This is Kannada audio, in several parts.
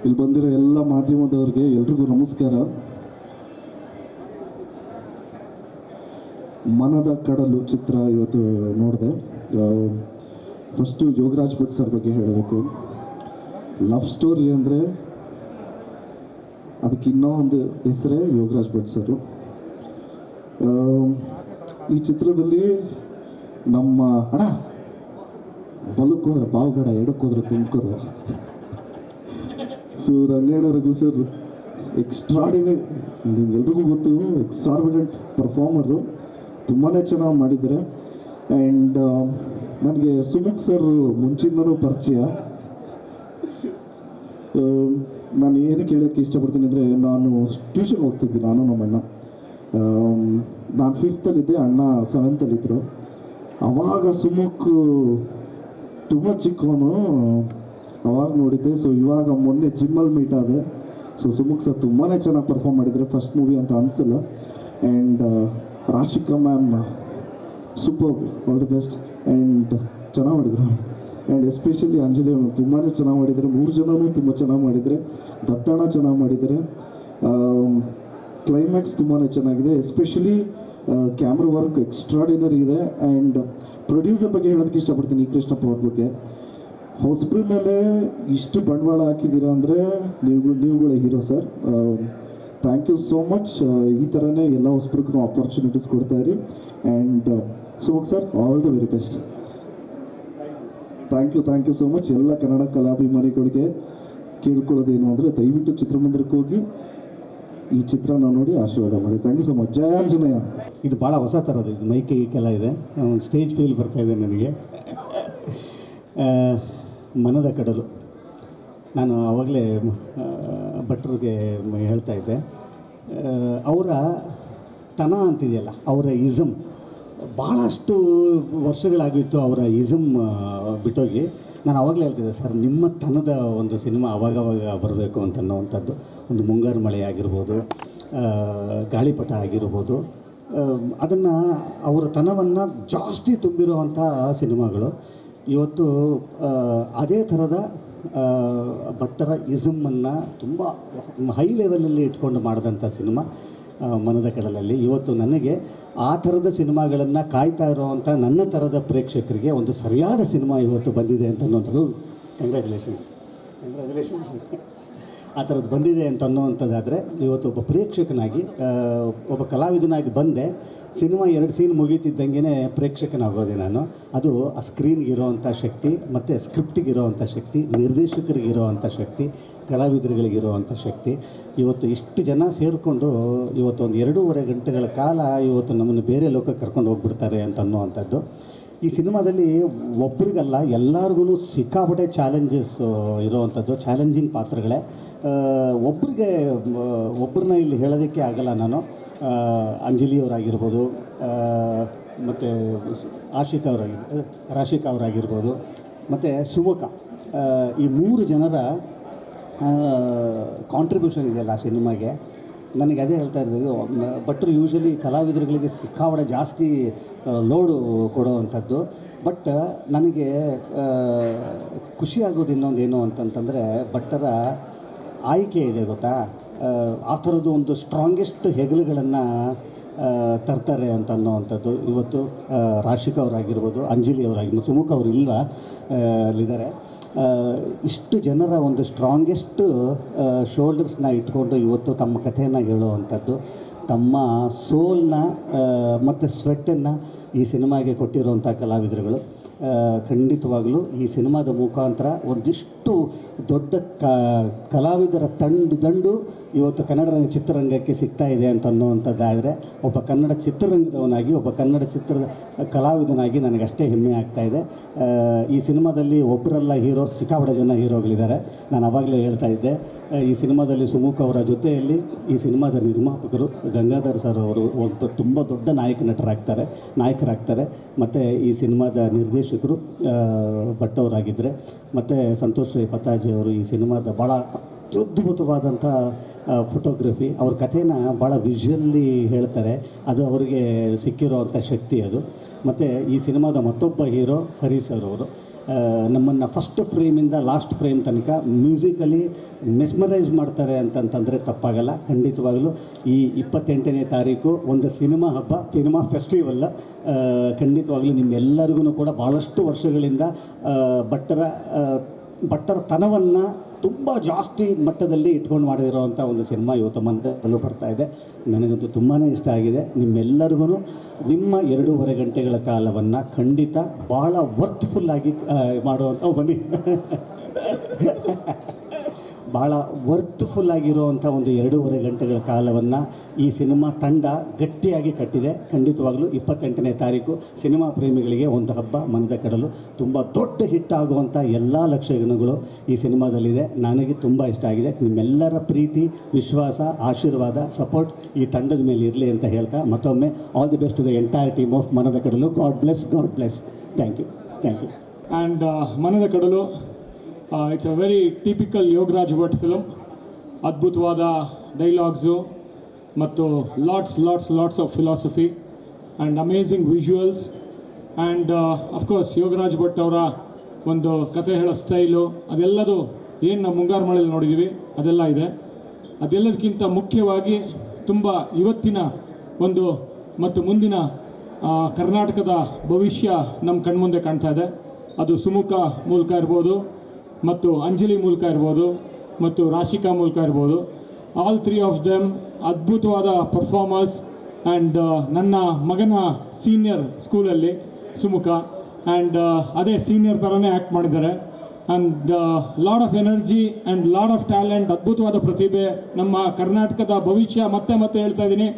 ಇಲ್ಲಿ ಬಂದಿರೋ ಎಲ್ಲ ಮಾಧ್ಯಮದವ್ರಿಗೆ ಎಲ್ರಿಗೂ ನಮಸ್ಕಾರ. ಮನದ ಕಡಲು ಚಿತ್ರ ಇವತ್ತು ನೋಡಿದೆ. ಫಸ್ಟು ಯೋಗರಾಜ್ ಭಟ್ ಸರ್ ಬಗ್ಗೆ ಹೇಳಬೇಕು. ಲವ್ ಸ್ಟೋರಿ ಅಂದರೆ ಅದಕ್ಕೆ ಇನ್ನೂ ಒಂದು ಹೆಸರೇ ಯೋಗರಾಜ್ ಭಟ್ ಸರು. ಈ ಚಿತ್ರದಲ್ಲಿ ನಮ್ಮ ಅಣ್ಣ ಬಲಕ್ಕೋದ್ರೆ ಬಾವುಗಡ, ಎಡಕ್ಕೋದ್ರೆ ತುಮಕೂರು. ಸೊ ರಂಗೇಣ ರಘು ಸರ್ ಎಕ್ಸ್ಟ್ರಾಡಿನರಿ, ನಿಮ್ಗೆಲ್ರಿಗೂ ಗೊತ್ತು, ಎಕ್ಸಾರ್ಬಿಡೆಂಟ್ ಪರ್ಫಾರ್ಮರು, ತುಂಬಾ ಚೆನ್ನಾಗಿ ಮಾಡಿದ್ದಾರೆ. ಆ್ಯಂಡ್ ನನಗೆ ಸುಮುಖ್ ಸರ್ ಮುಂಚಿಂದನೂ ಪರಿಚಯ. ನಾನು ಏನಕ್ಕೆ ಹೇಳೋಕ್ಕೆ ಇಷ್ಟಪಡ್ತೀನಿ ಅಂದರೆ, ನಾನು ಟ್ಯೂಷನ್ ಹೋಗ್ತಿದ್ವಿ, ನಾನು ನಮ್ಮಣ್ಣ. ನಾನು 5th ಅಣ್ಣ 7th. ಆವಾಗ ಸುಮುಖ್ ತುಂಬ ಚಿಕ್ಕವನು, ಅವಾಗ ನೋಡಿದ್ದೆ. ಸೊ ಇವಾಗ ಮೊನ್ನೆ ಜಿಮ್ಮಲ್ಲಿ ಮೀಟ್ ಆದೆ. ಸೊ ಸುಮುಖ್ ಸರ್ ತುಂಬಾ ಚೆನ್ನಾಗಿ ಪರ್ಫಾರ್ಮ್ ಮಾಡಿದರೆ, ಫಸ್ಟ್ ಮೂವಿ ಅಂತ ಅನಿಸಿಲ್ಲ. And Rashika ma'am super, all the best. And ಚೆನ್ನಾಗಿ ಮಾಡಿದರು. ಆ್ಯಂಡ್ ಎಸ್ಪೆಷಲಿ ಅಂಜಲಿ ಮ್ಯಾಮ್ ತುಂಬಾ ಚೆನ್ನಾಗಿ ಮಾಡಿದ್ದಾರೆ. 3 ಜನನೂ ತುಂಬ ಚೆನ್ನಾಗಿ ಮಾಡಿದ್ದಾರೆ. ದತ್ತಣ್ಣ ಚೆನ್ನಾಗಿ ಮಾಡಿದ್ದಾರೆ. ಕ್ಲೈಮ್ಯಾಕ್ಸ್ ತುಂಬಾ ಚೆನ್ನಾಗಿದೆ. ಎಸ್ಪೆಷಲಿ ಕ್ಯಾಮ್ರಾ ವರ್ಕ್ ಎಕ್ಸ್ಟ್ರಾಡಿನರಿ ಇದೆ. ಆ್ಯಂಡ್ ಪ್ರೊಡ್ಯೂಸರ್ ಬಗ್ಗೆ ಹೇಳೋದಕ್ಕೆ ಇಷ್ಟಪಡ್ತೀನಿ, ಈ ಕೃಷ್ಣಪ್ಪ ಅವ್ರ ಬಗ್ಗೆ. ಹೊಸಬ್ರ ಮೇಲೆ ಇಷ್ಟು ಬಂಡವಾಳ ಹಾಕಿದ್ದೀರಾ ಅಂದರೆ ನೀವುಗಳೇ hero sir. Thank you so much. ಈ ಥರನೇ ಎಲ್ಲ ಹೊಸಬ್ರಿಗೂ ಆಪರ್ಚುನಿಟೀಸ್ ಕೊಡ್ತಾಯಿರಿ. And Sumukh sir, all the very best. Thank you so much. ಎಲ್ಲ ಕನ್ನಡ ಕಲಾಭಿಮಾನಿಗಳಿಗೆ ಕೇಳ್ಕೊಳ್ಳೋದೇನು ಅಂದರೆ, ದಯವಿಟ್ಟು ಚಿತ್ರಮಂದಿರಕ್ಕೆ ಹೋಗಿ ಈ ಚಿತ್ರನ ನೋಡಿ ಆಶೀರ್ವಾದ ಮಾಡಿ. Thank you so much. ಜಯ ಆಂಜನೇಯ. ಇದು ಭಾಳ ಹೊಸ ಥರದ್ದು, ಇದು ಮೈಕೆಲ್ಲ ಇದೆ, ಒಂದು ಸ್ಟೇಜ್ ಫೀಲ್ ಬರ್ತಾಯಿದೆ ನನಗೆ. ಮನದ ಕಡಲು, ನಾನು ಆವಾಗಲೇ ಭಟ್ರಿಗೆ ಹೇಳ್ತಾ ಇದ್ದೆ, ಅವರ ತನ ಅಂತಿದೆಯಲ್ಲ, ಅವರ ಇಸಮ್ ಭಾಳಷ್ಟು ವರ್ಷಗಳಾಗಿತ್ತು. ಅವರ ಇಸಮ್ ಬಿಟ್ಟೋಗಿ ನಾನು ಆವಾಗಲೇ ಹೇಳ್ತಿದ್ದೆ, ಸರ್ ನಿಮ್ಮ ತನದ ಒಂದು ಸಿನಿಮಾ ಆವಾಗವಾಗ ಬರಬೇಕು ಅಂತನ್ನುವಂಥದ್ದು. ಒಂದು ಮುಂಗಾರು ಮಳೆ ಆಗಿರ್ಬೋದು, ಗಾಳಿಪಟ ಆಗಿರ್ಬೋದು, ಅದನ್ನು ಅವರ ತನವನ್ನು ಜಾಸ್ತಿ ತುಂಬಿರುವಂಥ ಸಿನಿಮಾಗಳು. ಇವತ್ತು ಅದೇ ಥರದ ಭಟ್ಟರ ಇಸಮ್ಮನ್ನು ತುಂಬ ಹೈ ಲೆವೆಲಲ್ಲಿ ಇಟ್ಕೊಂಡು ಮಾಡಿದಂಥ ಸಿನಿಮಾ ಮನದ ಕಡಲಲ್ಲಿ. ಇವತ್ತು ನನಗೆ ಆ ಥರದ ಸಿನಿಮಾಗಳನ್ನು ಕಾಯ್ತಾ ಇರೋವಂಥ ನನ್ನ ಥರದ ಪ್ರೇಕ್ಷಕರಿಗೆ ಒಂದು ಸರಿಯಾದ ಸಿನಿಮಾ ಇವತ್ತು ಬಂದಿದೆ ಅಂತ ಅನ್ನೋಂಥದ್ದು. ಕಂಗ್ರ್ಯಾಚುಲೇಷನ್ಸ್. ಆ ಥರದ್ದು ಬಂದಿದೆ ಅಂತ ಅನ್ನೋವಂಥದ್ದಾದರೆ, ಇವತ್ತು ಒಬ್ಬ ಪ್ರೇಕ್ಷಕನಾಗಿ, ಒಬ್ಬ ಕಲಾವಿದನಾಗಿ ಬಂದೆ. ಸಿನಿಮಾ 2 ಸೀನ್ ಮುಗೀತಿದ್ದಂಗೆ ಪ್ರೇಕ್ಷಕನಾಗೋದೆ ನಾನು. ಅದು ಆ ಸ್ಕ್ರೀನ್ಗಿರೋವಂಥ ಶಕ್ತಿ, ಮತ್ತು ಸ್ಕ್ರಿಪ್ಟಿಗಿರೋವಂಥ ಶಕ್ತಿ, ನಿರ್ದೇಶಕರಿಗಿರೋವಂಥ ಶಕ್ತಿ, ಕಲಾವಿದರುಗಳಿಗಿರೋವಂಥ ಶಕ್ತಿ. ಇವತ್ತು ಇಷ್ಟು ಜನ ಸೇರಿಕೊಂಡು ಇವತ್ತು ಒಂದು 2.5 ಗಂಟೆಗಳ ಕಾಲ ಇವತ್ತು ನಮ್ಮನ್ನು ಬೇರೆ ಲೋಕಕ್ಕೆ ಕರ್ಕೊಂಡು ಹೋಗ್ಬಿಡ್ತಾರೆ ಅಂತ ಅನ್ನೋವಂಥದ್ದು. ಈ ಸಿನಿಮಾದಲ್ಲಿ ಒಬ್ರಿಗಲ್ಲ, ಎಲ್ಲರಿಗೂ ಸಿಕ್ಕಾಪಟ್ಟೆ ಚಾಲೆಂಜಸ್ ಇರೋವಂಥದ್ದು, ಚಾಲೆಂಜಿಂಗ್ ಪಾತ್ರಗಳೇ. ಒಬ್ಬರನ್ನ ಇಲ್ಲಿ ಹೇಳೋದಕ್ಕೆ ಆಗಲ್ಲ ನಾನು. ಅಂಜಲಿಯವರಾಗಿರ್ಬೋದು, ಮತ್ತು ರಾಶಿಕಾ ಅವರಾಗಿರ್ಬೋದು, ಮತ್ತು ಸುಮುಖ, ಈ 3 ಜನರ ಕಾಂಟ್ರಿಬ್ಯೂಷನ್ ಇದೆಯಲ್ಲ ಆ ಸಿನಿಮಾಗೆ. ನನಗೆ ಅದೇ ಹೇಳ್ತಾ ಇರೋದು, ಭಟ್ರು ಯೂಶ್ವಲಿ ಕಲಾವಿದರುಗಳಿಗೆ ಸಿಕ್ಕಾಪಟ್ಟೆ ಜಾಸ್ತಿ ಲೋಡು ಕೊಡೋವಂಥದ್ದು. ಬಟ್ ನನಗೆ ಖುಷಿಯಾಗೋದು ಇನ್ನೊಂದು ಏನು ಅಂತಂತಂದರೆ, ಭಟ್ಟರ ಆಯ್ಕೆ ಇದೆ ಗೊತ್ತಾ. ಆ ಥರದ್ದು ಒಂದು ಸ್ಟ್ರಾಂಗೆಸ್ಟ್ ಹೆಗಲುಗಳನ್ನು ತರ್ತಾರೆ ಅಂತ ಅನ್ನೋವಂಥದ್ದು. ಇವತ್ತು ರಾಶಿಕಾ ಅವರಾಗಿರ್ಬೋದು, ಅಂಜಲಿ ಅವರಾಗಿರ್ಬೋದು, ಸುಮುಖ ಅವರು ಇಲ್ವಾ, ಅಲ್ಲಿದ್ದಾರೆ. ಇಷ್ಟು ಜನರ ಒಂದು ಸ್ಟ್ರಾಂಗೆಸ್ಟ್ ಶೋಲ್ಡರ್ಸ್ನ ಇಟ್ಕೊಂಡು ಇವತ್ತು ತಮ್ಮ ಕಥೆಯನ್ನು ಹೇಳುವಂಥದ್ದು, ತಮ್ಮ ಸೋಲ್ನ ಮತ್ತು ಸ್ವೆಟ್ಟನ್ನು ಈ ಸಿನಿಮಾಗೆ ಕೊಟ್ಟಿರುವಂಥ ಕಲಾವಿದರುಗಳು. ಖಂಡಿತವಾಗಲೂ ಈ ಸಿನಿಮಾದ ಮುಖಾಂತರ ಒಂದಿಷ್ಟು ದೊಡ್ಡ ಕಲಾವಿದರ ದಂಡು ಇವತ್ತು ಕನ್ನಡ ಚಿತ್ರರಂಗಕ್ಕೆ ಸಿಗ್ತಾ ಇದೆ ಅಂತ ಅನ್ನುವಂಥದ್ದಾದರೆ, ಒಬ್ಬ ಕನ್ನಡ ಚಿತ್ರರಂಗದವನಾಗಿ, ಒಬ್ಬ ಕನ್ನಡ ಚಿತ್ರದ ಕಲಾವಿದನಾಗಿ ನನಗಷ್ಟೇ ಹೆಮ್ಮೆ ಆಗ್ತಾಯಿದೆ. ಈ ಸಿನಿಮಾದಲ್ಲಿ ಒಬ್ಬರಲ್ಲ ಹೀರೋ, ಸಿಕ್ಕಾಪಟ್ಟೆ ಜನ ಹೀರೋಗಳಿದ್ದಾರೆ. ನಾನು ಆವಾಗಲೇ ಹೇಳ್ತಾ ಇದ್ದೆ, ಈ ಸಿನಿಮಾದಲ್ಲಿ ಸುಮುಖ ಅವರ ಜೊತೆಯಲ್ಲಿ ಈ ಸಿನಿಮಾದ ನಿರ್ಮಾಪಕರು ಗಂಗಾಧರ್ ಸರ್ ಅವರು ಒಬ್ಬ ತುಂಬ ದೊಡ್ಡ ನಾಯಕರಾಗ್ತಾರೆ. ಮತ್ತು ಈ ಸಿನಿಮಾದ ನಿರ್ದೇಶಕರು ಭಟ್ ಅವರಾಗಿದ್ದರೆ, ಮತ್ತು ಸಂತೋಷ್ ರೈ ಪತಾಜಿ ಅವರು ಈ ಸಿನಿಮಾದ ಭಾಳ ಅತ್ಯದ್ಭುತವಾದಂಥ ಫೋಟೋಗ್ರಫಿ, ಅವ್ರ ಕಥೆನ ಭಾಳ ವಿಷುವಲ್ಲಿ ಹೇಳ್ತಾರೆ. ಅದು ಅವರಿಗೆ ಸಿಕ್ಕಿರೋವಂಥ ಶಕ್ತಿ ಅದು. ಮತ್ತು ಈ ಸಿನಿಮಾದ ಮತ್ತೊಬ್ಬ ಹೀರೋ ಹರಿ ಸರ್ ಅವರು. ನಮ್ಮನ್ನು ಫಸ್ಟ್ ಫ್ರೇಮಿಂದ ಲಾಸ್ಟ್ ಫ್ರೇಮ್ ತನಕ ಮ್ಯೂಸಿಕಲಿ ಮೆಸ್ಮರೈಸ್ ಮಾಡ್ತಾರೆ ಅಂತಂತಂದರೆ ತಪ್ಪಾಗಲ್ಲ. ಖಂಡಿತವಾಗಲೂ ಈ 28ನೇ ತಾರೀಕು ಒಂದು ಸಿನಿಮಾ ಹಬ್ಬ, ಸಿನಿಮಾ ಫೆಸ್ಟಿವಲ್. ಖಂಡಿತವಾಗಲೂ ನಿಮ್ಮೆಲ್ಲರಿಗೂ ಕೂಡ ಭಾಳಷ್ಟು ವರ್ಷಗಳಿಂದ ಭಟ್ಟರತನವನ್ನು ತುಂಬ ಜಾಸ್ತಿ ಮಟ್ಟದಲ್ಲಿ ಇಟ್ಕೊಂಡು ಮಾಡಿರೋವಂಥ ಒಂದು ಸಿನಿಮಾ ಇವತ್ತು ಮಂದಲ್ಲೂ ಬರ್ತಾ ಇದೆ. ನನಗಂತೂ ತುಂಬಾ ಇಷ್ಟ ಆಗಿದೆ. ನಿಮ್ಮೆಲ್ಲರಿಗೂ ನಿಮ್ಮ 2.5 ಗಂಟೆಗಳ ಕಾಲವನ್ನು ಖಂಡಿತ ಭಾಳ ವರ್ತ್ಫುಲ್ಲಾಗಿ ಮಾಡುವಂಥ ಬನ್ನಿ ಭಾಳ ವರ್ತ್ಫುಲ್ಲಾಗಿರುವಂಥ ಒಂದು 2.5 ಗಂಟೆಗಳ ಕಾಲವನ್ನು ಈ ಸಿನಿಮಾ ತಂಡ ಗಟ್ಟಿಯಾಗಿ ಕಟ್ಟಿದೆ. ಖಂಡಿತವಾಗಲೂ 28ನೇ ತಾರೀಕು ಸಿನಿಮಾ ಪ್ರೇಮಿಗಳಿಗೆ ಒಂದು ಹಬ್ಬ, ಮನದ ಕಡಲು. ತುಂಬ ದೊಡ್ಡ ಹಿಟ್ ಆಗುವಂಥ ಎಲ್ಲ ಲಕ್ಷಣಗಳು ಈ ಸಿನಿಮಾದಲ್ಲಿದೆ. ನನಗೆ ತುಂಬ ಇಷ್ಟ ಆಗಿದೆ. ನಿಮ್ಮೆಲ್ಲರ ಪ್ರೀತಿ, ವಿಶ್ವಾಸ, ಆಶೀರ್ವಾದ, ಸಪೋರ್ಟ್ ಈ ತಂಡದ ಮೇಲೆ ಇರಲಿ ಅಂತ ಹೇಳ್ತಾ ಮತ್ತೊಮ್ಮೆ all the best to the entire team of Manada Kadalu. God bless, God bless. Thank you. And Manada Kadalu it's a very typical Yogaraj Bhat film. ಅದ್ಭುತವಾದ ಡೈಲಾಗ್ಸು ಮತ್ತು lots of philosophy and amazing visuals and of course Yogaraj Bhat ಅವರ ಒಂದು ಕತೆ ಹೇಳೋ ಸ್ಟೈಲು, ಅದೆಲ್ಲದು ಏನು ನಾವು ಮುಂಗಾರು ಮಳೆಯಲ್ಲಿ ನೋಡಿದ್ದೀವಿ ಅದೆಲ್ಲ ಇದೆ. ಅದೆಲ್ಲದಕ್ಕಿಂತ ಮುಖ್ಯವಾಗಿ ತುಂಬ ಇವತ್ತಿನ ಒಂದು ಮತ್ತು ಮುಂದಿನ ಕರ್ನಾಟಕದ ಭವಿಷ್ಯ ನಮ್ಮ ಕಣ್ಮುಂದೆ ಕಾಣ್ತಾ ಇದೆ. ಅದು ಸುಮುಖ ಮೂಲಕ ಇರ್ಬೋದು, ಮತ್ತು ಅಂಜಲಿ ಮೂಲಕ ಇರ್ಬೋದು, ಮತ್ತು ರಾಶಿಕಾ ಮೂಲಕ ಇರ್ಬೋದು. ಆಲ್ 3 ಆಫ್ ದೆಮ್ ಅದ್ಭುತವಾದ ಪರ್ಫಾರ್ಮರ್ಸ್. ಆ್ಯಂಡ್ ನನ್ನ ಮಗನ ಸೀನಿಯರ್ ಸ್ಕೂಲಲ್ಲಿ ಸುಮುಖ, ಆ್ಯಂಡ್ ಅದೇ ಸೀನಿಯರ್ ಥರನೇ ಆ್ಯಕ್ಟ್ ಮಾಡಿದ್ದಾರೆ. And lot of energy and lot of talent, ಅದ್ಭುತವಾದ ಪ್ರತಿಭೆ. ನಮ್ಮ ಕರ್ನಾಟಕದ ಭವಿಷ್ಯ, ಮತ್ತೆ ಹೇಳ್ತಾ ಇದ್ದೀನಿ,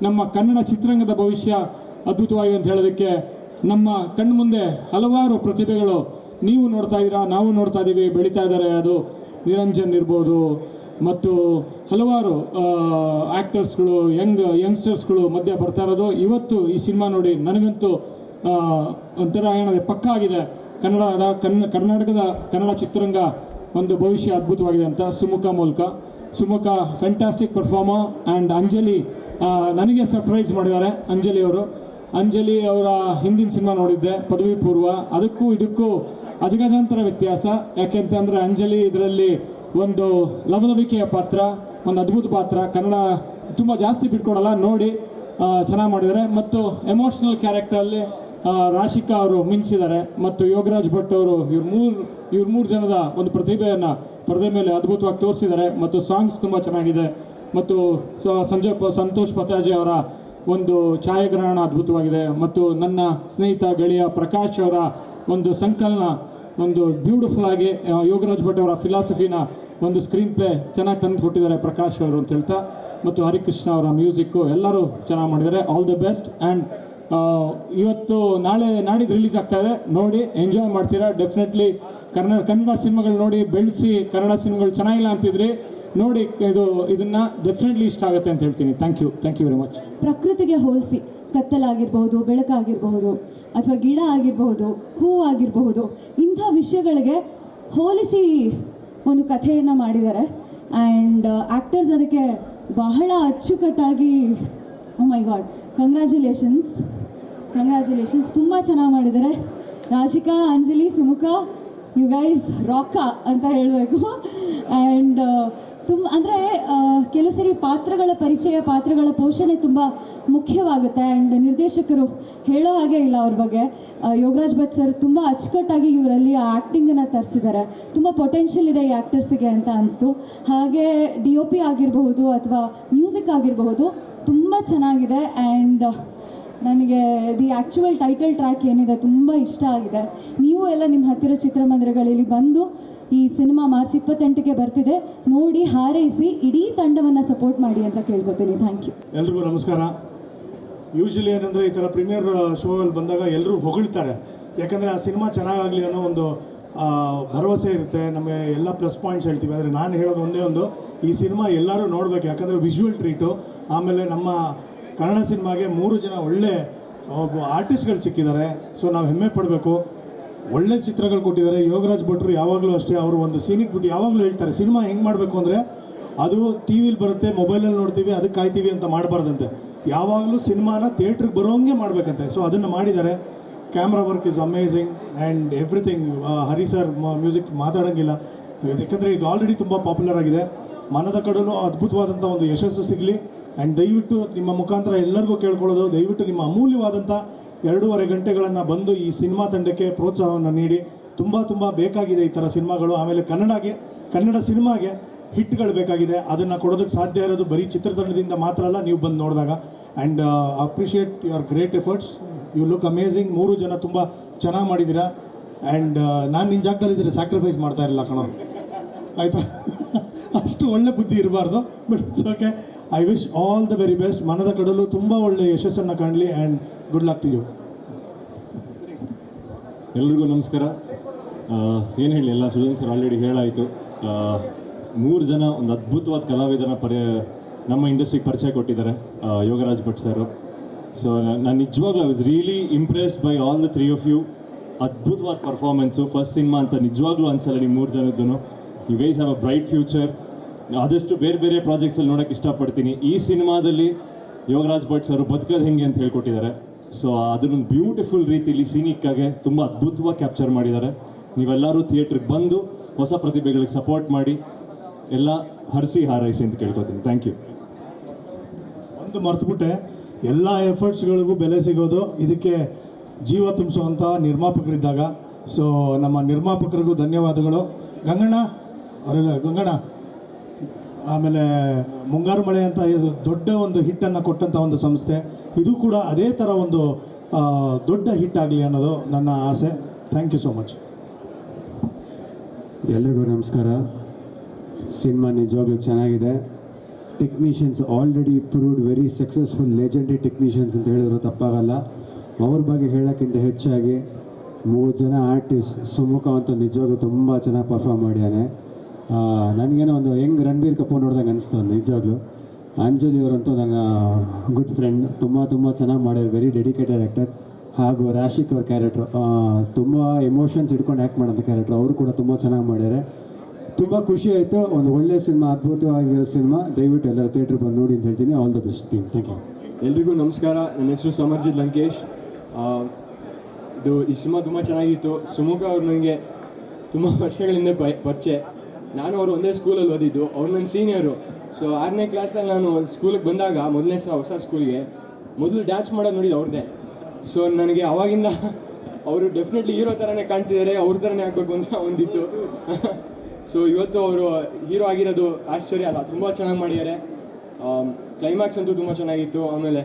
ನಮ್ಮ ಕನ್ನಡ ಚಿತ್ರರಂಗದ ಭವಿಷ್ಯ ಅದ್ಭುತವಾಗಿದೆ ಅಂತ ಹೇಳೋದಕ್ಕೆ ನಮ್ಮ ಕಣ್ಣು ಮುಂದೆ ಹಲವಾರು ಪ್ರತಿಭೆಗಳು ನೀವು ನೋಡ್ತಾ ಇದ್ದೀರಾ, ನಾವು ನೋಡ್ತಾ ಇದ್ದೀವಿ, ಬೆಳೀತಾ ಇದ್ದಾರೆ. ಅದು ನಿರಂಜನ್ ಇರ್ಬೋದು, ಮತ್ತು ಹಲವಾರು ಆ್ಯಕ್ಟರ್ಸ್ಗಳು, ಯಂಗ್ಸ್ಟರ್ಸ್ಗಳು ಮಧ್ಯೆ ಬರ್ತಾ ಇರೋದು. ಇವತ್ತು ಈ ಸಿನಿಮಾ ನೋಡಿ ನನಗಂತೂ ಒಂಥರ ಏನಾದರೆ ಪಕ್ಕ ಆಗಿದೆ. ಕರ್ನಾಟಕದ ಕನ್ನಡ ಚಿತ್ರರಂಗ ಒಂದು ಭವಿಷ್ಯ ಅದ್ಭುತವಾಗಿದೆ ಅಂತ. Sumukha fantastic performer. And Anjali ನನಗೆ ಸರ್ಪ್ರೈಸ್ ಮಾಡಿದ್ದಾರೆ. ಅಂಜಲಿ ಅವರ ಹಿಂದಿನ ಸಿನಿಮಾ ನೋಡಿದ್ದೆ, ಪದವಿ ಪೂರ್ವ. ಅದಕ್ಕೂ ಇದಕ್ಕೂ ಅಜಗಜಾಂತರ ವ್ಯತ್ಯಾಸ. ಯಾಕೆಂತಂದರೆ ಅಂಜಲಿ ಇದರಲ್ಲಿ ಒಂದು ಲವಲವಿಕೆಯ ಪಾತ್ರ, ಒಂದು ಅದ್ಭುತ ಪಾತ್ರ. ಕನ್ನಡ ತುಂಬ ಜಾಸ್ತಿ ಬಿಟ್ಕೊಡಲ್ಲ, ನೋಡಿ ಚೆನ್ನಾಗಿ ಮಾಡಿದ್ದಾರೆ. ಮತ್ತು ಎಮೋಷ್ನಲ್ ಕ್ಯಾರೆಕ್ಟರಲ್ಲಿ ರಾಶಿಕಾ ಅವರು ಮಿಂಚಿದ್ದಾರೆ. ಮತ್ತು ಯೋಗರಾಜ್ ಭಟ್ ಅವರು ಇವ್ರ ಮೂರು ಜನದ ಒಂದು ಪ್ರತಿಭೆಯನ್ನು ಪರದೆ ಮೇಲೆ ಅದ್ಭುತವಾಗಿ ತೋರಿಸಿದ್ದಾರೆ. ಮತ್ತು ಸಾಂಗ್ಸ್ ತುಂಬ ಚೆನ್ನಾಗಿದೆ. ಮತ್ತು ಸಂತೋಷ್ ಪತಾಜೆ ಅವರ ಒಂದು ಛಾಯಾಗ್ರಹಣ ಅದ್ಭುತವಾಗಿದೆ. ಮತ್ತು ನನ್ನ ಸ್ನೇಹಿತ ಗೆಳೆಯ ಪ್ರಕಾಶ್ ಅವರ ಒಂದು ಸಂಕಲನ ಒಂದು ಬ್ಯೂಟಿಫುಲ್ ಆಗಿ ಯೋಗರಾಜ್ ಭಟ್ ಅವರ ಫಿಲಾಸಫಿನ ಒಂದು ಸ್ಕ್ರೀನ್ ಪ್ಲೇ ಚೆನ್ನಾಗಿ ತಂದು ಕೊಟ್ಟಿದ್ದಾರೆ ಪ್ರಕಾಶ್ ಅವರು ಅಂತ ಹೇಳ್ತಾ. ಮತ್ತು ಹರಿಕೃಷ್ಣ ಅವರ ಮ್ಯೂಸಿಕ್ಕು ಎಲ್ಲರೂ ಚೆನ್ನಾಗಿ ಮಾಡಿದ್ದಾರೆ. All the best. ಆ್ಯಂಡ್ ಇವತ್ತು ನಾಡಿದ್ದು ರಿಲೀಸ್ ಆಗ್ತಾ ಇದೆ, ನೋಡಿ ಎಂಜಾಯ್ ಮಾಡ್ತೀರಾ. ಡೆಫಿನೆಟ್ಲಿ ಕನ್ನಡ ಸಿನಿಮಾಗಳು ನೋಡಿ ಬೆಳೆಸಿ. ಕನ್ನಡ ಸಿನಿಮಾಗಳು ಚೆನ್ನಾಗಿಲ್ಲ ಅಂತಿದ್ರಿ, ನೋಡಿ ಇದನ್ನು ಡೆಫಿನೆಟ್ಲಿ ಇಷ್ಟ ಆಗುತ್ತೆ ಅಂತ ಹೇಳ್ತೀನಿ. Thank you very much. ಪ್ರಕೃತಿಗೆ ಹೋಲಿಸಿ ಕತ್ತಲಾಗಿರ್ಬಹುದು, ಬೆಳಕಾಗಿರಬಹುದು, ಅಥವಾ ಗಿಡ ಆಗಿರಬಹುದು, ಹೂವಾಗಿರಬಹುದು, ಇಂಥ ವಿಷಯಗಳಿಗೆ ಹೋಲಿಸಿ ಒಂದು ಕಥೆಯನ್ನು ಮಾಡಿದ್ದಾರೆ. ಆ್ಯಂಡ್ ಆ್ಯಕ್ಟರ್ಸ್ ಅದಕ್ಕೆ ಬಹಳ ಅಚ್ಚುಕಟ್ಟಾಗಿ, ಓ ಮೈ ಗಾಡ್, ಕಂಗ್ರ್ಯಾಚುಲೇಷನ್ಸ್. ತುಂಬ ಚೆನ್ನಾಗಿ ಮಾಡಿದ್ದಾರೆ. ರಾಶಿಕಾ, ಅಂಜಲಿ, ಸುಮುಖ, ಯು ಗೈಸ್ ರಾಕ ಅಂತ ಹೇಳಬೇಕು. ಆ್ಯಂಡ್ ಅಂದರೆ ಕೆಲವು ಸರಿ ಪಾತ್ರಗಳ ಪರಿಚಯ, ಪಾತ್ರಗಳ ಪೋಷಣೆ ತುಂಬ ಮುಖ್ಯವಾಗುತ್ತೆ. ಆ್ಯಂಡ್ ನಿರ್ದೇಶಕರು ಹೇಳೋ ಹಾಗೆ ಇಲ್ಲ ಅವ್ರ ಬಗ್ಗೆ. ಯೋಗರಾಜ್ ಭಟ್ ಸರ್ ತುಂಬ ಅಚ್ಚುಕಟ್ಟಾಗಿ ಇವರಲ್ಲಿ ಆ ಆ್ಯಕ್ಟಿಂಗನ್ನು ತರಿಸಿದ್ದಾರೆ. ತುಂಬ ಪೊಟೆನ್ಷಿಯಲ್ ಇದೆ ಈ ಆ್ಯಕ್ಟರ್ಸಿಗೆ ಅಂತ ಅನಿಸ್ತು. ಹಾಗೆ DOP ಆಗಿರಬಹುದು ಅಥವಾ ಮ್ಯೂಸಿಕ್ ಆಗಿರಬಹುದು, ತುಂಬ ಚೆನ್ನಾಗಿದೆ. ಆ್ಯಂಡ್ ನನಗೆ ದಿ ಆ್ಯಕ್ಚುವಲ್ ಟೈಟಲ್ ಟ್ರ್ಯಾಕ್ ಏನಿದೆ ತುಂಬ ಇಷ್ಟ ಆಗಿದೆ. ನೀವು ಎಲ್ಲ ನಿಮ್ಮ ಹತ್ತಿರ ಚಿತ್ರಮಂದಿರಗಳಲ್ಲಿ ಬಂದು ಈ ಸಿನಿಮಾ ಮಾರ್ಚ್ 28ಕ್ಕೆ ಬರ್ತಿದೆ, ನೋಡಿ ಹಾರೈಸಿ, ಇಡೀ ತಂಡವನ್ನು ಸಪೋರ್ಟ್ ಮಾಡಿ ಅಂತ ಕೇಳ್ಕೊತೀನಿ. Thank you. ಎಲ್ರಿಗೂ ನಮಸ್ಕಾರ. ಯೂಶ್ವಲಿ ಏನಂದರೆ ಈ ಥರ ಪ್ರೀಮಿಯರ್ ಶೋಲ್ಲಿ ಬಂದಾಗ ಎಲ್ಲರೂ ಹೊಗಳ್ತಾರೆ. ಯಾಕಂದರೆ ಆ ಸಿನಿಮಾ ಚೆನ್ನಾಗಾಗಲಿ ಅನ್ನೋ ಒಂದು ಭರವಸೆ ಇರುತ್ತೆ. ನಮಗೆ ಎಲ್ಲ ಪ್ಲಸ್ ಪಾಯಿಂಟ್ಸ್ ಹೇಳ್ತೀವಿ. ಆದರೆ ನಾನು ಹೇಳೋದು ಒಂದೇ ಒಂದು, ಈ ಸಿನಿಮಾ ಎಲ್ಲರೂ ನೋಡಬೇಕು. ಯಾಕಂದರೆ ವಿಜುವಲ್ ಟ್ರೀಟು. ಆಮೇಲೆ ನಮ್ಮ ಕನ್ನಡ ಸಿನಿಮಾಗೆ 3 ಜನ ಒಳ್ಳೆ ಆರ್ಟಿಸ್ಟ್ಗಳು ಸಿಕ್ಕಿದ್ದಾರೆ. ಸೊ ನಾವು ಹೆಮ್ಮೆ ಪಡಬೇಕು. ಒಳ್ಳೆ ಚಿತ್ರಗಳು ಕೊಟ್ಟಿದ್ದಾರೆ. ಯೋಗರಾಜ್ ಭಟ್ರು ಯಾವಾಗಲೂ ಅಷ್ಟೇ, ಅವರು ಒಂದು ಸೀನಿಗೆ ಬಿಟ್ಟು ಯಾವಾಗಲೂ ಹೇಳ್ತಾರೆ, ಸಿನಿಮಾ ಹೆಂಗೆ ಮಾಡಬೇಕು ಅಂದರೆ ಅದು ಟಿ ವಿಲಿ ಬರುತ್ತೆ, ಮೊಬೈಲಲ್ಲಿ ನೋಡ್ತೀವಿ, ಅದಕ್ಕೆ ಕಾಯ್ತೀವಿ ಅಂತ ಮಾಡಬಾರ್ದಂತೆ. ಯಾವಾಗಲೂ ಸಿನಿಮಾನ ಥಿಯೇಟ್ರಿಗೆ ಬರೋಂಗೆ ಮಾಡಬೇಕಂತೆ. ಸೊ ಅದನ್ನು ಮಾಡಿದ್ದಾರೆ. Camera work is amazing and everything. Hari sir music ಮಾತಾಡೋಂಗಿಲ್ಲ, ಯಾಕಂದರೆ ಈಗ ಆಲ್ರೆಡಿ ತುಂಬ ಪಾಪ್ಯುಲರ್ ಆಗಿದೆ. ಮನದ ಕಡಲು ಅದ್ಭುತವಾದಂಥ ಒಂದು ಯಶಸ್ಸು ಸಿಗಲಿ. ಆ್ಯಂಡ್ ದಯವಿಟ್ಟು ನಿಮ್ಮ ಮುಖಾಂತರ ಎಲ್ಲರಿಗೂ ಕೇಳ್ಕೊಳ್ಳೋದು, ದಯವಿಟ್ಟು ನಿಮ್ಮ ಅಮೂಲ್ಯವಾದಂಥ 2.5 ಗಂಟೆಗಳನ್ನು ಬಂದು ಈ ಸಿನಿಮಾ ತಂಡಕ್ಕೆ ಪ್ರೋತ್ಸಾಹವನ್ನು ನೀಡಿ. ತುಂಬ ಬೇಕಾಗಿದೆ ಈ ಥರ ಸಿನಿಮಾಗಳು. ಆಮೇಲೆ ಕನ್ನಡ ಸಿನಿಮಾಗೆ ಹಿಟ್ಗಳು ಬೇಕಾಗಿದೆ. ಅದನ್ನು ಕೊಡೋದಕ್ಕೆ ಸಾಧ್ಯ ಇರೋದು ಬರೀ ಚಿತ್ರತಂಡದಿಂದ ಮಾತ್ರ ಅಲ್ಲ, ನೀವು ಬಂದು ನೋಡಿದಾಗ. And appreciate your great efforts. You look amazing. 3 ಜನ ತುಂಬ ಚೆನ್ನಾಗಿ ಮಾಡಿದ್ದೀರಾ. ಆ್ಯಂಡ್ ನಾನು ನಿನ್ನ ಜಾಗದಲ್ಲಿದ್ದರೆ ಸ್ಯಾಕ್ರಿಫೈಸ್ ಮಾಡ್ತಾ ಇರಲಿಲ್ಲ ಕಣೋ, ಆಯಿತಾ? ಅಷ್ಟು ಒಳ್ಳೆ ಬುದ್ಧಿ ಇರಬಾರ್ದು. But it's okay. I wish all the very best. Manada Kadalu ತುಂಬ ಒಳ್ಳೆಯ ಯಶಸ್ಸನ್ನು ಕಾಣಲಿ and good luck to you. ಎಲ್ರಿಗೂ ನಮಸ್ಕಾರ. ಏನು ಹೇಳಿ, ಎಲ್ಲ ಸ್ಟೂಡೆಂಟ್ಸ್ ಆಲ್ರೆಡಿ ಹೇಳಾಯಿತು. 3 ಜನ ಒಂದು ಅದ್ಭುತವಾದ ಕಲಾವಿದನ ನಮ್ಮ ಇಂಡಸ್ಟ್ರಿಗೆ ಪರಿಚಯ ಕೊಟ್ಟಿದ್ದಾರೆ, ಯೋಗರಾಜ್ ಭಟ್ ಸರ್. ಸೊ ನಾನು ನಿಜವಾಗ್ಲೂ I was really impressed by all the 3 of you. ಅದ್ಭುತವಾದ ಪರ್ಫಾರ್ಮೆನ್ಸು. ಫಸ್ಟ್ ಸಿನಿಮಾ ಅಂತ ನಿಜವಾಗ್ಲೂ ಅನ್ಸಲ್ಲ ನಿಮ್ಮ 3 ಜನದ್ದು. You guys have a bright future. ಆದಷ್ಟು ಬೇರೆ ಪ್ರಾಜೆಕ್ಟ್ಸಲ್ಲಿ ನೋಡೋಕ್ಕೆ ಇಷ್ಟಪಡ್ತೀನಿ. ಈ ಸಿನಿಮಾದಲ್ಲಿ ಯೋಗರಾಜ್ ಭಟ್ ಸರ್ ಬದುಕೋದು ಹೆಂಗೆ ಅಂತ ಹೇಳ್ಕೊಟ್ಟಿದ್ದಾರೆ. ಸೊ ಅದನ್ನೊಂದು ಬ್ಯೂಟಿಫುಲ್ ರೀತಿಯಲ್ಲಿ ಸೀನಿಕ್ಕಾಗೆ ತುಂಬ ಅದ್ಭುತವಾಗಿ ಕ್ಯಾಪ್ಚರ್ ಮಾಡಿದ್ದಾರೆ. ನೀವೆಲ್ಲರೂ ಥಿಯೇಟ್ರಿಗೆ ಬಂದು ಹೊಸ ಪ್ರತಿಭೆಗಳಿಗೆ ಸಪೋರ್ಟ್ ಮಾಡಿ, ಎಲ್ಲ ಹರಿಸಿ ಹಾರೈಸಿ ಅಂತ ಕೇಳ್ಕೊತೀನಿ. Thank you. ಒಂದು ಮರ್ತುಬಿಟ್ಟೆ, ಎಲ್ಲ ಎಫರ್ಟ್ಸ್ಗಳಿಗೂ ಬೆಲೆ ಸಿಗೋದು ಇದಕ್ಕೆ ಜೀವ ತುಂಬಿಸುವಂಥ ನಿರ್ಮಾಪಕರಿದ್ದಾಗ. ಸೊ ನಮ್ಮ ನಿರ್ಮಾಪಕರಿಗೂ ಧನ್ಯವಾದಗಳು. ಗಂಗಣ್ಣ ಆಮೇಲೆ ಮುಂಗಾರು ಮಳೆ ಅಂತ ಇದು ದೊಡ್ಡ ಒಂದು ಹಿಟ್ಟನ್ನು ಕೊಟ್ಟಂಥ ಒಂದು ಸಂಸ್ಥೆ. ಇದು ಕೂಡ ಅದೇ ಥರ ಒಂದು ದೊಡ್ಡ ಹಿಟ್ ಆಗಲಿ ಅನ್ನೋದು ನನ್ನ ಆಸೆ. Thank you so much. ಎಲ್ರಿಗೂ ನಮಸ್ಕಾರ. ಸಿನಿಮಾ ನಿಜವಾಗ್ಲೂ ಚೆನ್ನಾಗಿದೆ. Technicians already proved very successful, legendary technicians ಅಂತ ಹೇಳಿದ್ರು ತಪ್ಪಾಗಲ್ಲ. ಅವ್ರ ಬಗ್ಗೆ ಹೇಳೋಕ್ಕಿಂತ ಹೆಚ್ಚಾಗಿ 3 ಜನ ಆರ್ಟಿಸ್ಟ್, ಸುಮುಖ ಅಂತ ನಿಜವಾಗ್ಲೂ ತುಂಬ ಚೆನ್ನಾಗಿ ಪರ್ಫಾರ್ಮ್ ಮಾಡ್ಯಾನೆ. ನನಗೇನೋ ಒಂದು ಹೆಂಗ್ ರಣಬೀರ್ ಕಪೂರ್ ನೋಡ್ದಂಗೆ ಅನಿಸ್ತು ನಿಜವಾಗ್ಲೂ. ಅಂಜಲಿ ಅವರಂತೂ ನನ್ನ ಗುಡ್ ಫ್ರೆಂಡ್, ತುಂಬ ಚೆನ್ನಾಗಿ ಮಾಡ್ಯಾರ. Very dedicated actor. ಹಾಗೂ ರಾಶಿಕ್ ಅವ್ರ ಕ್ಯಾರೆಕ್ಟ್ರು ತುಂಬ ಎಮೋಷನ್ಸ್ ಇಟ್ಕೊಂಡು ಆ್ಯಕ್ಟ್ ಮಾಡೋಂಥ ಕ್ಯಾರೆಕ್ಟ್ರು, ಅವರು ಕೂಡ ತುಂಬ ಚೆನ್ನಾಗಿ ಮಾಡ್ಯಾರೆ. ತುಂಬ ಖುಷಿ ಆಯಿತು. ಒಂದು ಒಳ್ಳೆಯ ಸಿನಿಮಾ, ಅದ್ಭುತವಾಗಿರೋ ಸಿನಿಮಾ. ದಯವಿಟ್ಟು ಎಲ್ಲರ ಥಿಯೇಟ್ರಿಗೆ ಬಂದು ನೋಡಿ ಅಂತ ಹೇಳ್ತೀನಿ. All the best team. Thank you. ಎಲ್ರಿಗೂ ನಮಸ್ಕಾರ. ನನ್ನ ಹೆಸರು ಸಮರ್ಜಿತ್ ಲಂಕೇಶ್. ಈ ಸಿನಿಮಾ ತುಂಬ ಚೆನ್ನಾಗಿತ್ತು. ಸುಮುಖ ಅವ್ರು ನನಗೆ ತುಂಬ ವರ್ಷಗಳಿಂದ ಪರಿಚಯ. ನಾನು ಅವರು ಒಂದೇ ಸ್ಕೂಲಲ್ಲಿ ಓದಿದ್ದು. ಅವ್ರು ನನ್ನ ಸೀನಿಯರು. ಸೊ 6ನೇ ಕ್ಲಾಸಲ್ಲಿ ನಾನು ಸ್ಕೂಲಿಗೆ ಬಂದಾಗ, ಮೊದಲನೇ ಹೊಸ ಸ್ಕೂಲ್ಗೆ ಮೊದಲು ಡ್ಯಾನ್ಸ್ ಮಾಡೋದು ನೋಡಿದ್ದು ಅವ್ರದ್ದೇ. ಸೊ ನನಗೆ ಆವಾಗಿಂದ ಅವರು ಡೆಫಿನೆಟ್ಲಿ ಹೀರೋ ಥರನೇ ಕಾಣ್ತಿದ್ದಾರೆ, ಅವ್ರ ಥರನೇ ಆಗಬೇಕು ಅಂತ ಒಂದಿತ್ತು. ಸೊ ಇವತ್ತು ಅವರು ಹೀರೋ ಆಗಿರೋದು ಆಶ್ಚರ್ಯ ಅಲ್ಲ, ತುಂಬ ಚೆನ್ನಾಗಿ ಮಾಡಿದ್ದಾರೆ. ಕ್ಲೈಮ್ಯಾಕ್ಸ್ ಅಂತೂ ತುಂಬ ಚೆನ್ನಾಗಿತ್ತು. ಆಮೇಲೆ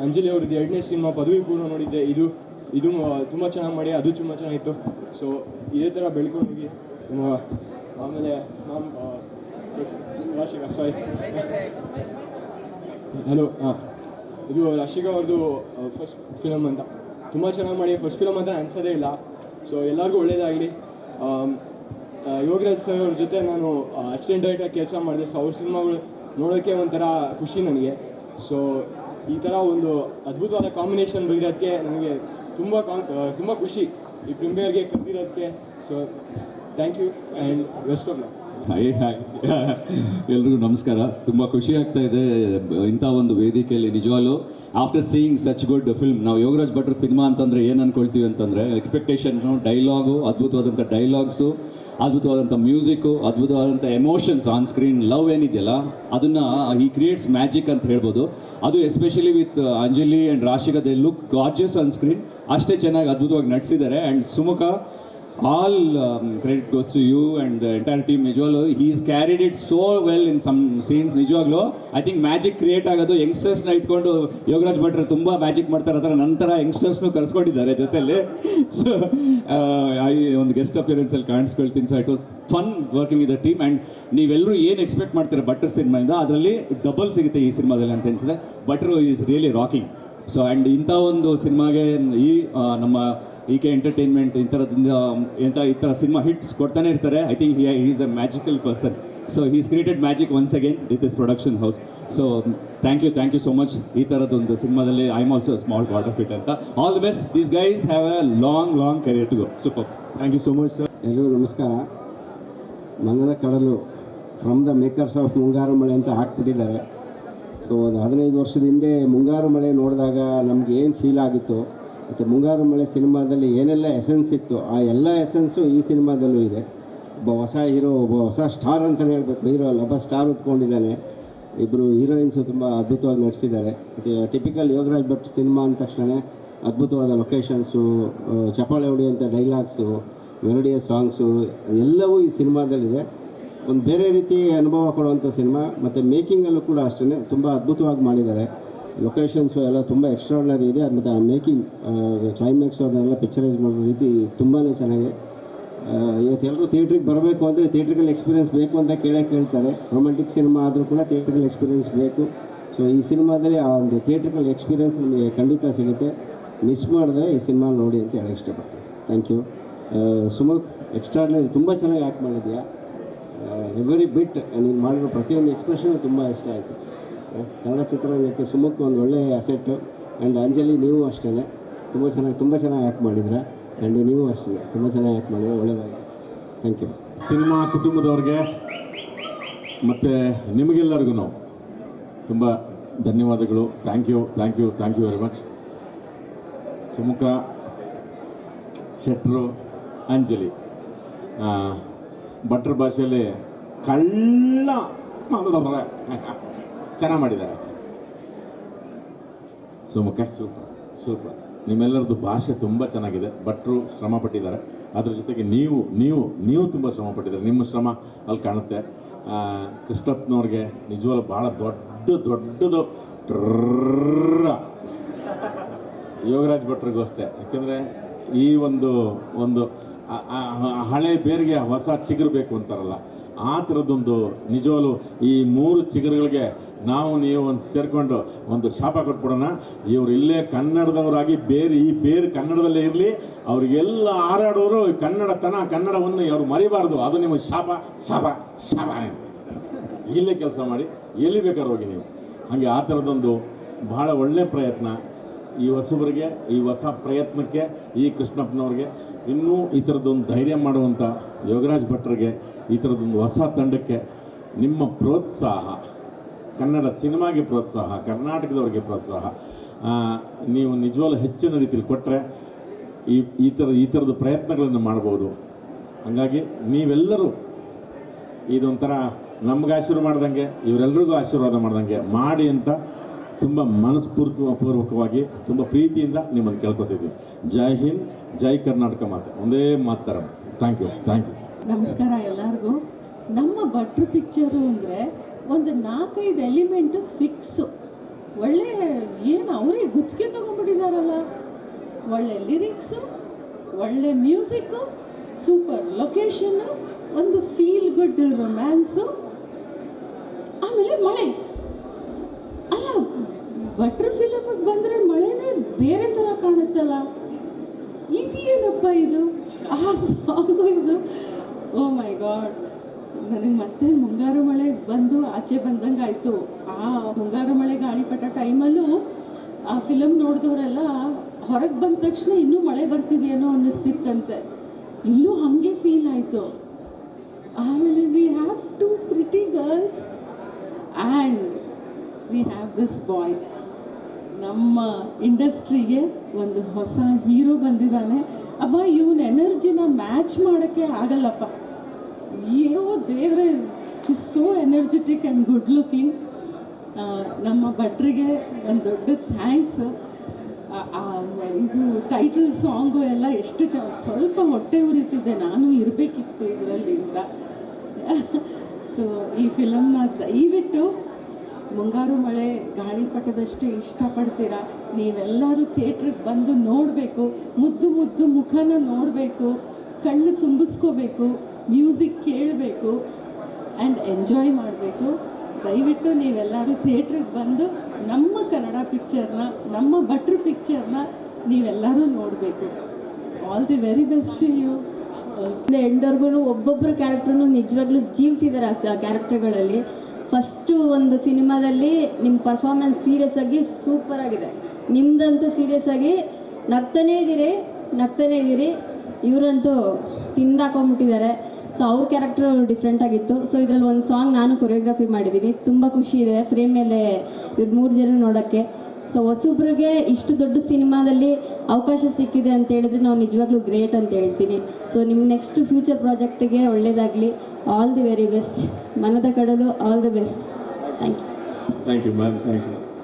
ಅಂಜಲಿ ಅವ್ರದ್ದು 2ನೇ ಸಿನಿಮಾ ಪದವಿ ಪೂರ್ವ ನೋಡಿದ್ದೆ. ಇದು ತುಂಬ ಚೆನ್ನಾಗಿ ಮಾಡಿ, ಅದು ತುಂಬ ಚೆನ್ನಾಗಿತ್ತು. ಸೊ ಇದೇ ಥರ ಬೆಳ್ಕೊಂಡು ಹೋಗಿ. ಆಮೇಲೆ ಸಾರಿ ಹಲೋ ಇದು ರಾಶಿಕಾ ಅವ್ರದ್ದು ಫಸ್ಟ್ ಫಿಲಮ್ ಅಂತ ತುಂಬ ಚೆನ್ನಾಗಿ ಮಾಡಿ. ಫಸ್ಟ್ ಫಿಲಮ್ ಅಂತ ಅನ್ಸೋದೇ ಇಲ್ಲ. ಸೊ ಎಲ್ಲರಿಗೂ ಒಳ್ಳೇದಾಗಲಿ. ಯೋಗರಾಜ್ ಸರ್ ಅವ್ರ ಜೊತೆ ನಾನು ಅಸಿಸ್ಟೆಂಟ್ ಡೈರೆಕ್ಟರ್ ಕೆಲಸ ಮಾಡಿದೆ. ಸೊ ಅವ್ರ ಸಿನಿಮಾಗಳು ನೋಡೋಕ್ಕೆ ಒಂಥರ ಖುಷಿ ನನಗೆ. ಸೊ ಈ ಥರ ಒಂದು ಅದ್ಭುತವಾದ ಕಾಂಬಿನೇಷನ್ ಬಂದಿರೋದಕ್ಕೆ ನನಗೆ ತುಂಬ ಖುಷಿ. ಈ ಪ್ರೀಮಿಯರ್ಗೆ ಕರೆದಿರೋದಕ್ಕೆ. So thank you and best of luck. Hi ಎಲ್ರಿಗೂ ನಮಸ್ಕಾರ. ತುಂಬ ಖುಷಿ ಆಗ್ತಾ ಇದೆ ಇಂಥ ಒಂದು ವೇದಿಕೆಯಲ್ಲಿ. ನಿಜವಾಗ್ಲೂ after seeing such good film, ನಾವು ಯೋಗರಾಜ್ ಭಟ್ರ ಸಿನಿಮಾ ಅಂತಂದರೆ ಏನು ಅಂದ್ಕೊಳ್ತೀವಿ ಅಂತಂದರೆ ಎಕ್ಸ್ಪೆಕ್ಟೇಷನ್ನು, ಡೈಲಾಗು, ಅದ್ಭುತವಾದಂಥ ಡೈಲಾಗ್ಸು, ಅದ್ಭುತವಾದಂಥ ಮ್ಯೂಸಿಕ್ಕು, ಅದ್ಭುತವಾದಂಥ ಎಮೋಷನ್ಸ್ ಆನ್ ಸ್ಕ್ರೀನ್, ಲವ್ ಏನಿದೆಯಲ್ಲ ಅದನ್ನು ಈ ಕ್ರಿಯೇಟ್ಸ್ ಮ್ಯಾಜಿಕ್ ಅಂತ ಹೇಳ್ಬೋದು. ಅದು especially with Anjali and Rashika, they look gorgeous on screen. ಅಷ್ಟೇ ಚೆನ್ನಾಗಿ ಅದ್ಭುತವಾಗಿ ನಟಿಸಿದ್ದಾರೆ. And Sumukha, all credit goes to you and the entire team. ನಿಜವಾಗ್ಲೂ he is carried it so well in some scenes. ನಿಜವಾಗ್ಲೂ ಐ ಥಿಂಕ್ ಮ್ಯಾಜಿಕ್ ಕ್ರಿಯೇಟ್ ಆಗೋದು ಯಂಗ್ಸ್ಟರ್ಸ್ನ ಇಟ್ಕೊಂಡು ಯೋಗರಾಜ್ ಭಟ್ರು ತುಂಬ ಮ್ಯಾಜಿಕ್ ಮಾಡ್ತಾರೆ. ಆ ಥರ ನಂತರ ಯಂಗ್ಸ್ಟರ್ಸ್ನು ಕರೆಸ್ಕೊಂಡಿದ್ದಾರೆ ಜೊತೆಯಲ್ಲಿ. ಸೊ ಒಂದು ಗೆಸ್ಟ್ ಅಪಿಯರೆನ್ಸಲ್ಲಿ ಕಾಣಿಸ್ಕೊಳ್ತೀನಿ. So it was fun working with the team. And ನೀವೆಲ್ಲರೂ ಏನು ಎಕ್ಸ್ಪೆಕ್ಟ್ ಮಾಡ್ತೀರಾ ಭಟ್ರ ಸಿನಿಮಾಯಿಂದ, ಅದರಲ್ಲಿ ಡಬಲ್ ಸಿಗುತ್ತೆ ಈ ಸಿನಿಮಾದಲ್ಲಿ ಅಂತ ಅನಿಸಿದೆ. ಭಟ್ರು is really rocking. So and ಇಂಥ ಒಂದು ಸಿನಿಮಾಗೆ ಈ ನಮ್ಮ EK ಎಂಟರ್ಟೈನ್ಮೆಂಟ್ ಈ ಥರ ಸಿನಿಮಾ ಹಿಟ್ಸ್ ಕೊಡ್ತಾನೆ ಇರ್ತಾರೆ. I think he is a magical person. So he's created magic once again with his production house. So thank you so much. ಈ ಥರದೊಂದು ಸಿನಿಮಾದಲ್ಲಿ I am also small part of it ಅಂತ. All the best. These guys have a long career to go. Super. Thank you so much sir. ಎಲ್ರಿಗೂ ನಮಸ್ಕಾರ. ಮನದ ಕಡಲು ಫ್ರಮ್ ದ ಮೇಕರ್ಸ್ ಆಫ್ ಮುಂಗಾರು ಮಳೆ ಅಂತ ಹಾಕ್ಬಿಟ್ಟಿದ್ದಾರೆ. ಸೊ ಒಂದು 15 ವರ್ಷದ ಹಿಂದೆ ಮುಂಗಾರು ಮಳೆ ನೋಡಿದಾಗ ನಮ್ಗೆ ಏನು ಫೀಲ್ ಆಗಿತ್ತು, ಮತ್ತು ಮುಂಗಾರು ಮಳೆ ಸಿನಿಮಾದಲ್ಲಿ ಏನೆಲ್ಲ ಎಸೆನ್ಸ್ ಇತ್ತು ಆ ಎಲ್ಲ ಎಸೆನ್ಸು ಈ ಸಿನಿಮಾದಲ್ಲೂ ಇದೆ. ಒಬ್ಬ ಹೊಸ ಹೀರೋ, ಒಬ್ಬ ಹೊಸ ಸ್ಟಾರ್ ಅಂತಲೇ ಹೇಳಬೇಕು. ಹೀರೋ ಅಲ್ಲ, ಒಬ್ಬ ಸ್ಟಾರ್ ಉಟ್ಕೊಂಡಿದ್ದಾನೆ. ಇಬ್ಬರು ಹೀರೋಯಿನ್ಸು ತುಂಬ ಅದ್ಭುತವಾಗಿ ನಟಿಸಿದ್ದಾರೆ. ಮತ್ತು ಟಿಪಿಕಲ್ ಯೋಗರಾಜ್ ಭಟ್ ಸಿನಿಮಾ ಅಂದ ತಕ್ಷಣ ಅದ್ಭುತವಾದ ಲೊಕೇಶನ್ಸು, ಚಪ್ಪಾಳೆ ಹೊಡೆಯುವಂಥ ಡೈಲಾಗ್ಸು, ಮೆಲೋಡಿಯಸ್ ಸಾಂಗ್ಸು ಎಲ್ಲವೂ ಈ ಸಿನಿಮಾದಲ್ಲಿದೆ. ಒಂದು ಬೇರೆ ರೀತಿ ಅನುಭವ ಕೊಡುವಂಥ ಸಿನಿಮಾ. ಮತ್ತು ಮೇಕಿಂಗಲ್ಲೂ ಕೂಡ ಅಷ್ಟೇ ತುಂಬ ಅದ್ಭುತವಾಗಿ ಮಾಡಿದ್ದಾರೆ. ಲೊಕೇಶನ್ಸು ಎಲ್ಲ ತುಂಬ ಎಕ್ಸ್ಟ್ರಾರ್ಡಿನರಿ ಇದೆ. ಮತ್ತು ಆ ಮೇಕಿಂಗ್, ಕ್ಲೈಮ್ಯಾಕ್ಸು ಅದನ್ನೆಲ್ಲ ಪಿಕ್ಚರೈಸ್ ಮಾಡೋ ರೀತಿ ತುಂಬಾ ಚೆನ್ನಾಗಿದೆ. ಇವತ್ತು ಎಲ್ಲರೂ ಥಿಯೇಟ್ರಿಗೆ ಬರಬೇಕು ಅಂದರೆ ಥಿಯೇಟ್ರಿಕಲ್ ಎಕ್ಸ್ಪೀರಿಯೆನ್ಸ್ ಬೇಕು ಅಂತ ಕೇಳ್ತಾರೆ. ರೊಮ್ಯಾಂಟಿಕ್ ಸಿನಿಮಾ ಆದರೂ ಕೂಡ ಥಿಯೇಟ್ರಿಕಲ್ ಎಕ್ಸ್ಪೀರಿಯೆನ್ಸ್ ಬೇಕು. ಸೊ ಈ ಸಿನಿಮಾದಲ್ಲಿ ಆ ಒಂದು ಥಿಯೇಟ್ರಿಕಲ್ ಎಕ್ಸ್ಪೀರಿಯೆನ್ಸ್ ನಮಗೆ ಖಂಡಿತ ಸಿಗುತ್ತೆ. ಮಿಸ್ ಮಾಡಿದ್ರೆ ಈ ಸಿನಿಮಾ ನೋಡಿ ಅಂತ ಹೇಳಕ್ಕೆ ಇಷ್ಟಪಡ್ತೀನಿ. Thank you. ಸುಮುಖ್, ಎಕ್ಸ್ಟ್ರಾರ್ಡಿನರಿ, ತುಂಬ ಚೆನ್ನಾಗಿ ಆ್ಯಕ್ಟ್ ಮಾಡಿದ್ಯಾ. ಎವ್ರಿ ಬಿಟ್ ನೀನು ಮಾಡಿರೋ ಪ್ರತಿಯೊಂದು ಎಕ್ಸ್ಪ್ರೆಷನ್ ತುಂಬ ಇಷ್ಟ ಆಯಿತು. ಕನ್ನಡ ಚಿತ್ರರಂಗಕ್ಕೆ ಸುಮುಖ್ ಒಂದು ಒಳ್ಳೆಯ ಅಸೆಟ್ಟು. ಆ್ಯಂಡ್ ಅಂಜಲಿ, ನೀವು ಅಷ್ಟೇ ತುಂಬ ಚೆನ್ನಾಗಿ ಆ್ಯಕ್ಟ್ ಮಾಡಿದ್ರೆ. ಆ್ಯಂಡ್ ನೀವು ಅಷ್ಟೇ ತುಂಬ ಚೆನ್ನಾಗಿ ಆ್ಯಕ್ಟ್ ಮಾಡಿದ್ರೆ. ಒಳ್ಳೆಯದಾಗಿ. Thank you. ಸಿನಿಮಾ ಕುಟುಂಬದವ್ರಿಗೆ ಮತ್ತು ನಿಮಗೆಲ್ಲರಿಗೂ ತುಂಬ ಧನ್ಯವಾದಗಳು. Thank you very much. Sumukha, ಶೆಟ್ರು, ಅಂಜಲಿ ಭಟ್ರ ಭಾಷೆಯಲ್ಲಿ ಕಳ್ಳ ಚೆನ್ನಾಗಿ ಮಾಡಿದ್ದಾರೆ. ಸುಮುಖ ಸೂಪರ್. ನಿಮ್ಮೆಲ್ಲರದ್ದು ಭಾಷೆ ತುಂಬ ಚೆನ್ನಾಗಿದೆ. ಭಟ್ರು ಶ್ರಮ ಪಟ್ಟಿದ್ದಾರೆ. ಅದ್ರ ಜೊತೆಗೆ ನೀವು ತುಂಬ ಶ್ರಮ ಪಟ್ಟಿದ್ದಾರೆ. ನಿಮ್ಮ ಶ್ರಮ ಅಲ್ಲಿ ಕಾಣುತ್ತೆ. ಕೃಷ್ಣಪ್ಪನವ್ರಿಗೆ ನಿಜವಾಗ್ಲೂ ಭಾಳ ದೊಡ್ಡದು ಯೋಗರಾಜ್ ಭಟ್ರಿಗೂ ಅಷ್ಟೇ. ಯಾಕೆಂದರೆ ಈ ಒಂದು ಹಳೆ ಬೇರಿಗೆ ಹೊಸ ಚಿಗುರು ಬೇಕು ಅಂತಾರಲ್ಲ, ಆ ಥರದ್ದೊಂದು ನಿಜವಾಗ್ಲೂ ಈ 3 ಚಿಗುರುಗಳಿಗೆ ನೀವು ಒಂದು ಸೇರಿಕೊಂಡು ಒಂದು ಶಾಪ ಕೊಟ್ಬಿಡೋಣ. ಇವರು ಇಲ್ಲೇ ಕನ್ನಡದವರಾಗಿ ಈ ಬೇರು ಕನ್ನಡದಲ್ಲೇ ಇರಲಿ. ಅವರಿಗೆಲ್ಲ ಹಾರಾಡೋರು ಕನ್ನಡವನ್ನು ಅವ್ರು ಮರಿಬಾರ್ದು. ಅದು ನಿಮ್ಮ ಶಾಪ. ಇಲ್ಲೇ ಕೆಲಸ ಮಾಡಿ, ಎಲ್ಲಿ ಬೇಕಾದ್ರೂ ಹೋಗಿ ನೀವು. ಹಾಗೆ ಆ ಥರದ್ದೊಂದು ಬಹಳ ಒಳ್ಳೆಯ ಪ್ರಯತ್ನ ಈ ಹೊಸಬರಿಗೆ, ಈ ಹೊಸ ಪ್ರಯತ್ನಕ್ಕೆ, ಈ ಕೃಷ್ಣಪ್ಪನವ್ರಿಗೆ, ಇನ್ನೂ ಈ ಥರದ್ದೊಂದು ಧೈರ್ಯ ಮಾಡುವಂಥ ಯೋಗರಾಜ್ ಭಟ್ರಿಗೆ, ಈ ಥರದ್ದೊಂದು ಹೊಸ ತಂಡಕ್ಕೆ ನಿಮ್ಮ ಪ್ರೋತ್ಸಾಹ, ಕನ್ನಡ ಸಿನಿಮಾಗೆ ಪ್ರೋತ್ಸಾಹ, ಕರ್ನಾಟಕದವ್ರಿಗೆ ಪ್ರೋತ್ಸಾಹ ನೀವು ನಿಜವಾಗ್ಲೂ ಹೆಚ್ಚಿನ ರೀತಿಯಲ್ಲಿ ಕೊಟ್ಟರೆ ಈ ಥರದ ಪ್ರಯತ್ನಗಳನ್ನು ಮಾಡ್ಬೋದು. ಹಾಗಾಗಿ ನೀವೆಲ್ಲರೂ ಇದೊಂಥರ ನಮ್ಗೆ ಆಶೀರ್ವಾದ ಮಾಡ್ದಂಗೆ, ಇವರೆಲ್ಲರಿಗೂ ಆಶೀರ್ವಾದ ಮಾಡ್ದಂಗೆ ಮಾಡಿ ಅಂತ ತುಂಬ ಮನಸ್ಪೂರ್ವಕವಾಗಿ ತುಂಬ ಪ್ರೀತಿಯಿಂದ ನಿಮ್ಮನ್ನು ಕೇಳ್ಕೊತಿದ್ದೀವಿ. ಜೈ ಹಿಂದ್, ಜೈ ಕರ್ನಾಟಕ ಮಾತೆ, ಒಂದೇ ಮಾತರಂ. Thank you. ನಮಸ್ಕಾರ ಎಲ್ಲರಿಗೂ. ನಮ್ಮ ಭಟ್ರು ಪಿಕ್ಚರು ಅಂದರೆ ಒಂದು 4-5 ಎಲಿಮೆಂಟು ಫಿಕ್ಸು. ಒಳ್ಳೆ ಅವರೇ ಗುತ್ತಿಗೆ ತೊಗೊಂಡ್ಬಿಟ್ಟಿದ್ದಾರಲ್ಲ. ಒಳ್ಳೆ ಲಿರಿಕ್ಸು, ಒಳ್ಳೆ ಮ್ಯೂಸಿಕ್ಕು, ಸೂಪರ್ ಲೊಕೇಶನ್ನು, ಒಂದು ಫೀಲ್ ಗುಡ್ ರೊಮ್ಯಾನ್ಸು, ಆಮೇಲೆ ಮಳೆ. ಅಲ್ಲ, ಭಟ್ರು ಫಿಲಮಿಗೆ ಬಂದರೆ ಮಳೆನೇ ಬೇರೆ ಥರ ಕಾಣುತ್ತಲ್ಲ. ಇದೇನಪ್ಪ ಇದು, ಆ ಸಾಂಗು ಇದು, ಓ ಮೈ ಗಾಡ್. ನನಗೆ ಮತ್ತೆ ಮುಂಗಾರು ಮಳೆ ಬಂದು ಆಚೆ ಬಂದಂಗೆ ಆಯಿತು. ಆ ಮುಂಗಾರು ಮಳೆ ಗಾಳಿಪಟ ಟೈಮಲ್ಲೂ ಆ ಫಿಲಮ್ ನೋಡಿದವರೆಲ್ಲ ಹೊರಗೆ ಬಂದ ತಕ್ಷಣ ಇನ್ನೂ ಮಳೆ ಬರ್ತಿದೆಯೇನೋ ಅನ್ನಿಸ್ತಿತ್ತಂತೆ. ಇಲ್ಲೂ ಹಾಗೆ ಫೀಲ್ ಆಯಿತು. ಆಮೇಲೆ we have 2 pretty girls and we have this boy. ನಮ್ಮ ಇಂಡಸ್ಟ್ರಿಗೆ ಒಂದು ಹೊಸ ಹೀರೋ ಬಂದಿದ್ದಾನೆ. ಅಬ್ಬ, ಇವನ ಎನರ್ಜಿನ ಮ್ಯಾಚ್ ಮಾಡೋಕ್ಕೆ ಆಗಲ್ಲಪ್ಪ. ಅಯ್ಯೋ ದೇವರೇ, is so energetic and good looking. ನಮ್ಮ ಭಟ್ರಿಗೆ ಒಂದು ದೊಡ್ಡ ಥ್ಯಾಂಕ್ಸ್. ಇದು ಟೈಟಲ್ ಸಾಂಗು ಎಲ್ಲ ಎಷ್ಟು ಸ್ವಲ್ಪ ಹೊಟ್ಟೆ ಉರಿತಿದ್ದೆ, ನಾನು ಇರಬೇಕಿತ್ತು ಇದರಲ್ಲಿ ಅಂತ. ಸೊ ಈ ಫಿಲಮ್ನ ದಯವಿಟ್ಟು ಮುಂಗಾರು ಮಳೆ ಗಾಳಿಪಟದಷ್ಟೇ ಇಷ್ಟಪಡ್ತೀರಾ. ನೀವೆಲ್ಲರೂ ಥಿಯೇಟ್ರಿಗೆ ಬಂದು ನೋಡಬೇಕು, ಮುದ್ದು ಮುಖನ ನೋಡಬೇಕು, ಕಣ್ಣು ತುಂಬಿಸ್ಕೋಬೇಕು, ಮ್ಯೂಸಿಕ್ ಕೇಳಬೇಕು ಆ್ಯಂಡ್ ಎಂಜಾಯ್ ಮಾಡಬೇಕು. ದಯವಿಟ್ಟು ನೀವೆಲ್ಲರೂ ಥಿಯೇಟ್ರಿಗೆ ಬಂದು ನಮ್ಮ ಕನ್ನಡ ಪಿಕ್ಚರ್ನ, ನಮ್ಮ ಭಟ್ರು ಪಿಕ್ಚರ್ನ ನೀವೆಲ್ಲರೂ ನೋಡಬೇಕು. All the very best to you. ಎಂಡವರೆಗೂ ಒಬ್ಬೊಬ್ಬರು ಕ್ಯಾರೆಕ್ಟ್ರೂ ನಿಜವಾಗ್ಲೂ ಜೀವಿಸಿದ್ದಾರೆ ಆ ಕ್ಯಾರೆಕ್ಟರ್ಗಳಲ್ಲಿ. ಫಸ್ಟು ಒಂದು ಸಿನಿಮಾದಲ್ಲಿ ನಿಮ್ಮ ಪರ್ಫಾರ್ಮೆನ್ಸ್ ಸೀರಿಯಸ್ ಆಗಿ ಸೂಪರ್ ಆಗಿದೆ. ನಿಮ್ಮದಂತೂ ಸೀರಿಯಸ್ ಆಗಿ ನಗ್ತಾನೇ ಇದ್ದೀರಿ. ಇವರಂತೂ ತಿಂದಾಕೊಂಡ್ಬಿಟ್ಟಿದ್ದಾರೆ. ಸೊ ಅವ್ರ ಕ್ಯಾರೆಕ್ಟರ್ ಡಿಫ್ರೆಂಟ್ ಆಗಿತ್ತು. ಸೊ ಇದರಲ್ಲಿ ಒಂದು ಸಾಂಗ್ ನಾನು ಕೊರಿಯೋಗ್ರಫಿ ಮಾಡಿದ್ದೀನಿ. ತುಂಬ ಖುಷಿ ಇದೆ ಫ್ರೇಮ್ ಮೇಲೆ ಇವ್ರು 3 ಜನ ನೋಡೋಕ್ಕೆ. ಸೊ ಹೊಸಬ್ರಿಗೆ ಇಷ್ಟು ದೊಡ್ಡ ಸಿನಿಮಾದಲ್ಲಿ ಅವಕಾಶ ಸಿಕ್ಕಿದೆ ಅಂತ ಹೇಳಿದ್ರೆ ನಾವು ನಿಜವಾಗ್ಲೂ ಗ್ರೇಟ್ ಅಂತ ಹೇಳ್ತೀನಿ. ಸೊ ನಿಮ್ಮ ನೆಕ್ಸ್ಟ್ ಫ್ಯೂಚರ್ ಪ್ರಾಜೆಕ್ಟಿಗೆ ಒಳ್ಳೆಯದಾಗಲಿ. All the very best. Manada Kadalu all the best. Thank you. Thank you ma'am, thank you.